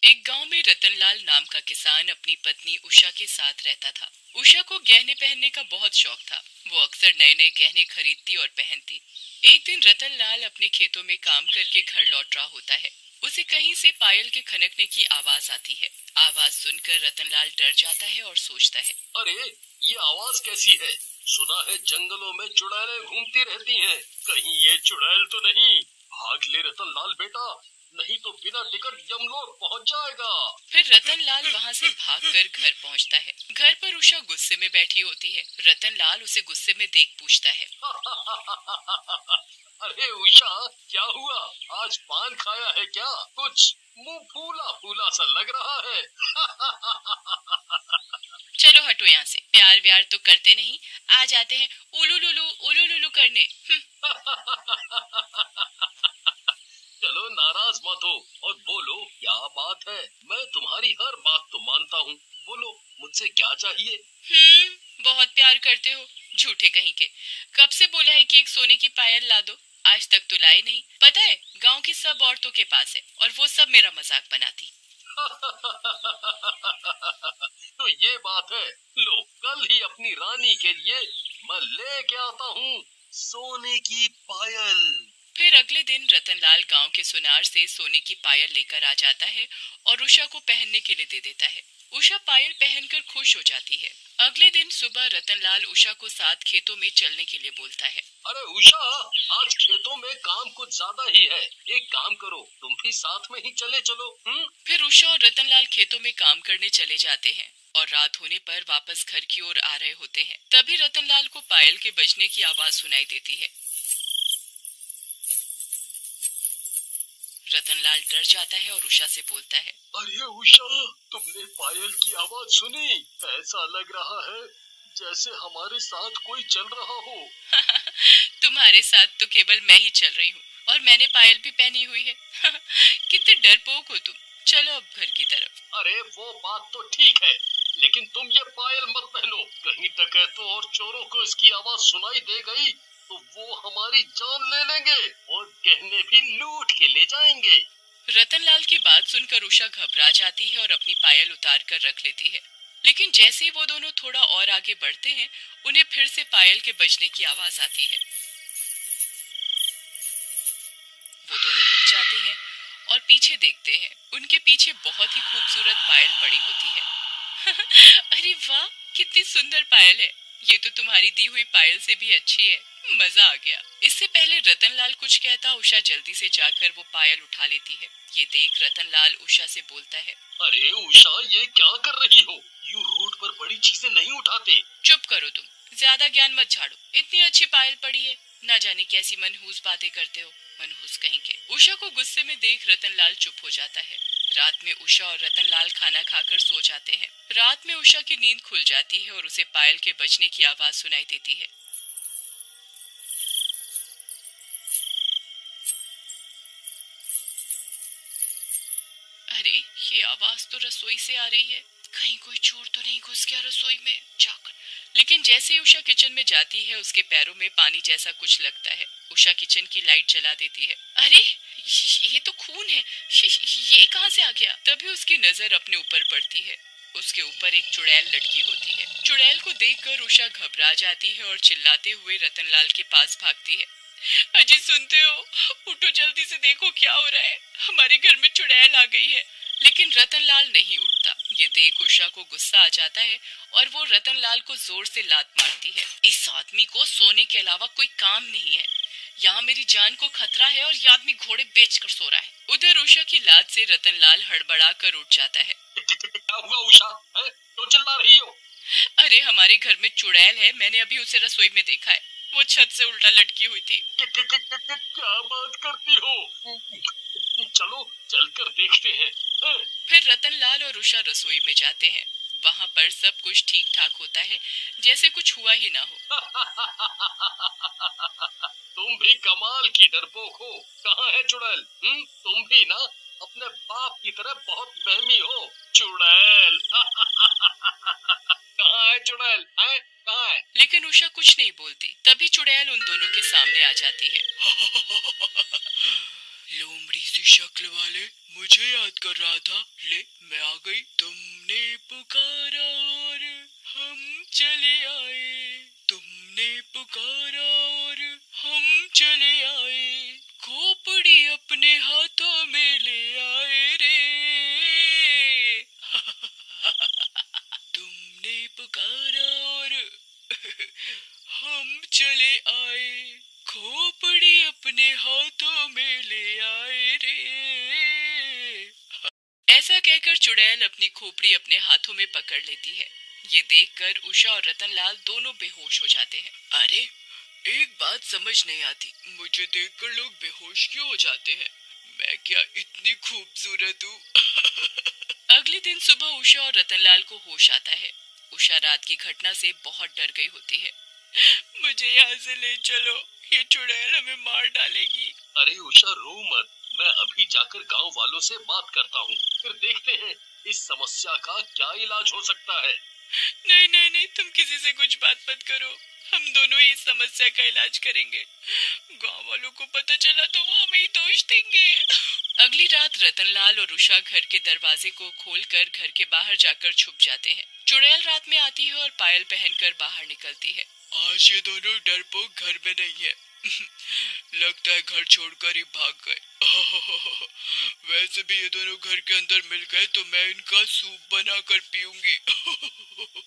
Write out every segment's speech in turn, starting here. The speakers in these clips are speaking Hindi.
एक गांव में रतनलाल नाम का किसान अपनी पत्नी उषा के साथ रहता था। उषा को गहने पहनने का बहुत शौक था। वो अक्सर नए नए गहने खरीदती और पहनती। एक दिन रतनलाल अपने खेतों में काम करके घर लौट रहा होता है। उसे कहीं से पायल के खनकने की आवाज आती है। आवाज सुनकर रतनलाल डर जाता है और सोचता है, अरे, ये आवाज कैसी है? सुना है जंगलों में चुड़ैलें घूमती रहती हैं। कहीं ये चुड़ैल तो नहीं? भाग ले रतनलाल बेटा, नहीं तो बिना टिकट यमलोक पहुंच जाएगा। फिर रतनलाल वहां से भागकर घर पहुंचता है। घर पर उषा गुस्से में बैठी होती है। रतनलाल उसे गुस्से में देख पूछता है, अरे उषा, क्या हुआ? आज पान खाया है क्या? कुछ मुंह फूला फूला सा लग रहा है। चलो हटो यहाँ से, प्यार व्यार तो करते नहीं। आ जाते हैं उलू लुलू करने। चलो नाराज मत हो और बोलो क्या बात है। मैं तुम्हारी हर बात तो मानता हूँ। बोलो मुझसे क्या चाहिए? बहुत प्यार करते हो, झूठे कहीं के। कब से बोला है कि एक सोने की पायल ला दो, आज तक तो लाए नहीं। पता है गांव की सब औरतों के पास है और वो सब मेरा मजाक बनाती। तो ये बात है। लो, कल ही अपनी रानी के लिए मैं लेके आता हूँ सोने की पायल। फिर अगले दिन रतनलाल गांव के सुनार से सोने की पायल लेकर आ जाता है और उषा को पहनने के लिए दे देता है। उषा पायल पहनकर खुश हो जाती है। अगले दिन सुबह रतनलाल उषा को साथ खेतों में चलने के लिए बोलता है। अरे उषा, आज खेतों में काम कुछ ज्यादा ही है। एक काम करो, तुम भी साथ में ही चले चलो। फिर उषा और रतनलाल खेतों में काम करने चले जाते हैं और रात होने पर वापस घर की ओर आ रहे होते हैं। तभी रतनलाल को पायल के बजने की आवाज सुनाई देती है। रतनलाल डर जाता है और उषा से बोलता है, अरे उषा, तुमने पायल की आवाज सुनी? ऐसा लग रहा है जैसे हमारे साथ कोई चल रहा हो। तुम्हारे साथ तो केवल मैं ही चल रही हूँ और मैंने पायल भी पहनी हुई है। कितने डरपोक हो तुम। चलो अब घर की तरफ। अरे वो बात तो ठीक है, लेकिन तुम ये पायल मत पहनो। कहीं डकैतों और चोरों को इसकी आवाज सुनाई दे गई तो वो हमारी जान ले लेंगे और गहने भी लूट के ले जाएंगे। रतनलाल की बात सुनकर उषा घबरा जाती है और अपनी पायल उतार कर रख लेती है। लेकिन जैसे ही वो दोनों थोड़ा और आगे बढ़ते हैं, उन्हें फिर से पायल के बजने की आवाज आती है। वो दोनों रुक जाते हैं और पीछे देखते हैं। उनके पीछे बहुत ही खूबसूरत पायल पड़ी होती है। अरे वाह, कितनी सुंदर पायल है। ये तो तुम्हारी दी हुई पायल से भी अच्छी है। मजा आ गया। इससे पहले रतनलाल कुछ कहता, उषा जल्दी से जाकर वो पायल उठा लेती है। ये देख रतनलाल उषा से बोलता है, अरे उषा, ये क्या कर रही हो? यूं रोड पर बड़ी चीजें नहीं उठाते। चुप करो तुम, ज्यादा ज्ञान मत झाड़ो। इतनी अच्छी पायल पड़ी है, ना जाने कैसी मनहूस बातें करते हो। मनहूस कहीं के। उषा को गुस्से में देख रतनलाल चुप हो जाता है। रात में उषा और रतनलाल खाना खाकर सो जाते हैं। रात में उषा की नींद खुल जाती है और उसे पायल के बजने की आवाज सुनाई देती है। अरे, ये आवाज तो रसोई से आ रही है। कहीं कोई चोर तो नहीं घुस गया रसोई में जाकर। लेकिन जैसे ही उषा किचन में जाती है, उसके पैरों में पानी जैसा कुछ लगता है। उषा किचन की लाइट जला देती है। अरे, ये तो खून है। ये कहाँ से आ गया? तभी उसकी नजर अपने ऊपर पड़ती है। उसके ऊपर एक चुड़ैल लटकी होती है। चुड़ैल को देखकर उषा घबरा जाती है और चिल्लाते हुए रतनलाल के पास भागती है। अजी, सुनते हो? उठो, जल्दी से देखो क्या हो रहा है। हमारे घर में चुड़ैल आ गई है। लेकिन रतनलाल नहीं उठता। ये देख उषा को गुस्सा आ जाता है और वो रतनलाल को जोर से लात मारती है। इस आदमी को सोने के अलावा कोई काम नहीं है। यहाँ मेरी जान को खतरा है और ये आदमी घोड़े बेचकर सो रहा है। उधर उषा की लात से रतनलाल हड़बड़ा कर उठ जाता है। क्या हुआ उषा? क्यों चिल्ला रही हो? अरे, हमारे घर में चुड़ैल है। मैंने अभी उसे रसोई में देखा है। वो छत से उल्टा लटकी हुई थी। क्या बात करती हो? चलो चलकर देखते हैं। फिर रतनलाल और उषा रसोई में जाते हैं। वहाँ पर सब कुछ ठीक ठाक होता है, जैसे कुछ हुआ ही ना हो। तुम भी कमाल की डरपोक हो। कहाँ है चुड़ैल? तुम भी ना अपने बाप की तरह बहुत बहमी हो। चुड़ैल। कहाँ है चुड़ैल? कहाँ है? लेकिन उषा कुछ नहीं बोलती। तभी चुड़ैल उन दोनों के सामने आ जाती है। लोमड़ी सी शक्ल वाले, मुझे याद कर रहा था। ले, मैं आ गई। तुमने पुकारा और हम चले आए, तुमने पुकारा और हम चले आए, खोपड़ी अपने हाथों में ले आए रे। तुमने पुकारा और हम चले आए, खोपड़ी अपने हाथों में ले आए रे। ऐसा कहकर चुड़ैल अपनी खोपड़ी अपने हाथों में पकड़ लेती है। ये देखकर उषा और रतनलाल दोनों बेहोश हो जाते हैं। अरे, एक बात समझ नहीं आती, मुझे देखकर लोग बेहोश क्यों हो जाते हैं? मैं क्या इतनी खूबसूरत हूँ? अगले दिन सुबह उषा और रतनलाल को होश आता है। उषा रात की घटना से बहुत डर गई होती है। मुझे यहाँ से ले चलो, ये चुड़ैल हमें मार डालेगी। अरे उषा, रो मत, मैं अभी जाकर गांव वालों से बात करता हूँ, फिर देखते हैं इस समस्या का क्या इलाज हो सकता है। नहीं नहीं नहीं, तुम किसी से कुछ बात मत करो, हम दोनों ही इस समस्या का इलाज करेंगे। गांव वालों को पता चला तो वो हमें ही दोष देंगे। अगली रात रतनलाल और उषा घर के दरवाजे को खोलकर घर के बाहर जाकर छुप जाते हैं। चुड़ैल रात में आती है और पायल पहनकर बाहर निकलती है। आज ये दोनों डरपोक घर में नहीं है। लगता है घर छोड़कर ही भाग गए। वैसे भी ये दोनों घर के अंदर मिल गए तो मैं इनका सूप बनाकर पीऊंगी।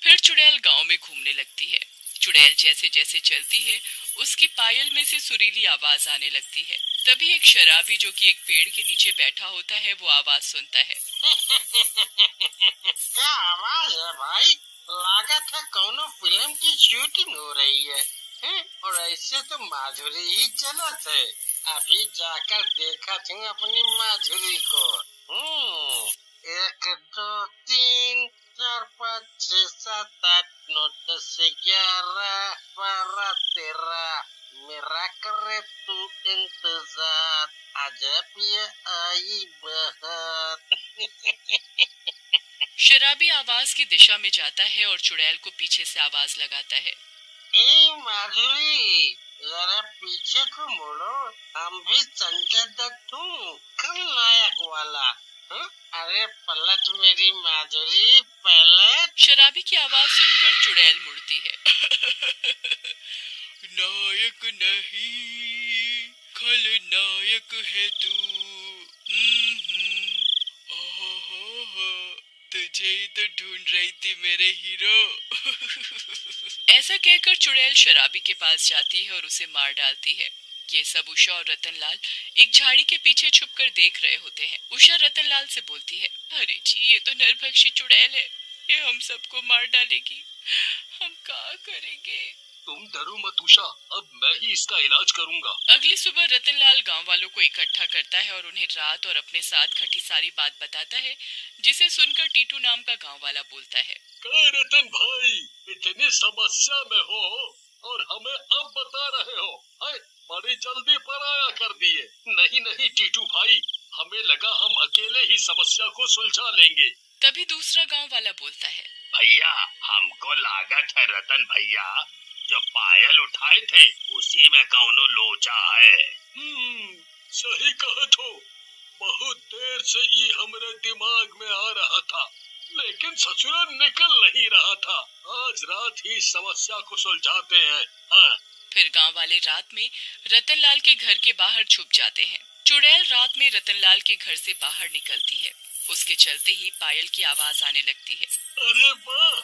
फिर चुड़ैल गांव में घूमने लगती है। चुड़ैल जैसे जैसे चलती है, उसकी पायल में से सुरीली आवाज आने लगती है। तभी एक शराबी जो कि एक पेड़ के नीचे बैठा होता है, वो आवाज सुनता है। क्या आवाज है भाई? लागत है कोनो फिल्म की शूटिंग हो रही है। और ऐसे तो माधुरी ही चला थे। अभी जाकर देखा था अपनी माधुरी को। 1 2 3 4 5 6 7 8 9 10 11 12 13 मेरा करे तू इंतजार, अजब ये आई बहार। शराबी आवाज की दिशा में जाता है और चुड़ैल को पीछे से आवाज लगाता है। ए माधुरी, जरा पीछे को मुड़ो, हम भी संजय दत्त हूँ, खलनायक वाला। अरे पलट मेरी माधुरी, पलट। शराबी की आवाज सुनकर चुड़ैल मुड़ती है। नायक नहीं, खलनायक है तू। तुझे ही तो ढूंढ रही थी मेरे हीरो। ऐसा कहकर चुड़ैल शराबी के पास जाती है और उसे मार डालती है। ये सब उषा और रतनलाल एक झाड़ी के पीछे छुपकर देख रहे होते हैं। उषा रतनलाल से बोलती है, अरे जी, ये तो नरभक्षी चुड़ैल है, ये हम सबको मार डालेगी, हम क्या करेंगे? तुम डरो मत उषा, अब मैं ही इसका इलाज करूंगा। अगली सुबह रतनलाल गांव वालों को इकट्ठा करता है और उन्हें रात और अपने साथ घटी सारी बात बताता है, जिसे सुनकर टीटू नाम का गांव वाला बोलता है, क्या रतन भाई, इतनी समस्या में हो और हमें अब बता रहे हो? है, बड़ी जल्दी पराया कर दिए। नहीं नहीं टीटू भाई, हमें लगा हम अकेले ही समस्या को सुलझा लेंगे। तभी दूसरा गांव वाला बोलता है, भैया, हमको लागत है रतन भैया जो पायल उठाए थे उसी में कौनो लोचा है। सही कहा तो, बहुत देर से ये हमारे दिमाग में आ रहा था, लेकिन ससुरा निकल नहीं रहा था। आज रात ही समस्या को सुलझाते हैं। हाँ। फिर गांव वाले रात में रतनलाल के घर के बाहर छुप जाते हैं। चुड़ैल रात में रतनलाल के घर से बाहर निकलती है। उसके चलते ही पायल की आवाज आने लगती है। अरे वाह,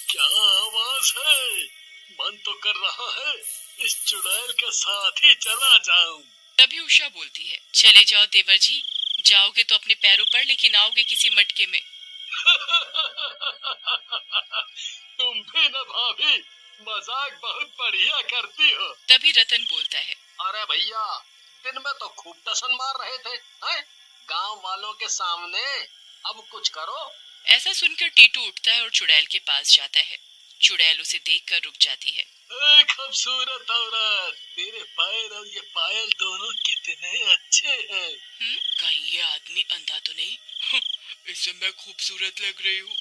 क्या आवाज है! मन तो कर रहा है इस चुड़ैल के साथ ही चला जाऊं। तभी उषा बोलती है, चले जाओ देवर जी, जाओगे तो अपने पैरों पर, लेकिन आओगे किसी मटके में। तुम भी न भाभी, मजाक बहुत बढ़िया करती हो। तभी रतन बोलता है, अरे भैया, दिन में तो खूब टसन मार रहे थे, हैं? गांव वालों के सामने, अब कुछ करो। ऐसा सुनकर टीटू उठता है और चुड़ैल के पास जाता है। चुड़ैल उसे देखकर रुक जाती है। खूबसूरत औरत, तेरे पैर और ये पायल दोनों कितने अच्छे हैं। कहीं ये आदमी अंधा तो नहीं? इससे मैं खूबसूरत लग रही हूँ।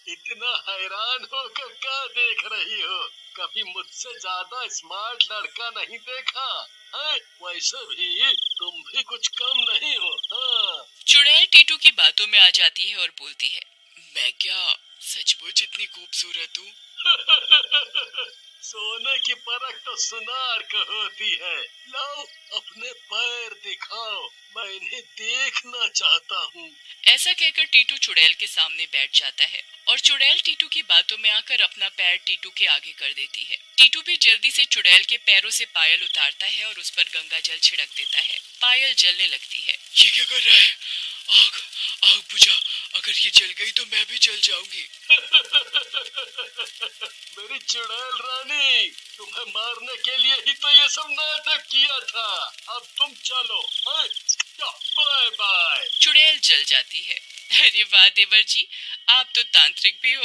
इतना हैरान होकर क्या देख रही हो? कभी मुझसे ज्यादा स्मार्ट लड़का नहीं देखा। है? वैसे भी तुम भी कुछ कम नहीं हो। हाँ। चुड़ैल टीटू की बातों में आ जाती है और बोलती है, मैं क्या सचमुच इतनी खूबसूरत हूँ? सोने की परख तो सुनार को होती है। लाओ अपने पैर दिखाओ, मैं इन्हें देखना चाहता हूँ। ऐसा कहकर टीटू चुड़ैल के सामने बैठ जाता है और चुड़ैल टीटू की बातों में आकर अपना पैर टीटू के आगे कर देती है। टीटू भी जल्दी से चुड़ैल के पैरों से पायल उतारता है और उस पर गंगा जल छिड़क देता है। पायल जलने लगती है। ये क्या कर रहा है? आग आग बुझा, अगर ये जल गई तो मैं भी जल जाऊंगी। मेरी चुड़ैल रानी, तुम्हें मारने के लिए ही तो ये सब नाटक किया था। अब तुम चलो। Bye bye. चुड़ैल जल जाती है। अरे वाह देवर जी, आप तो तांत्रिक भी हो।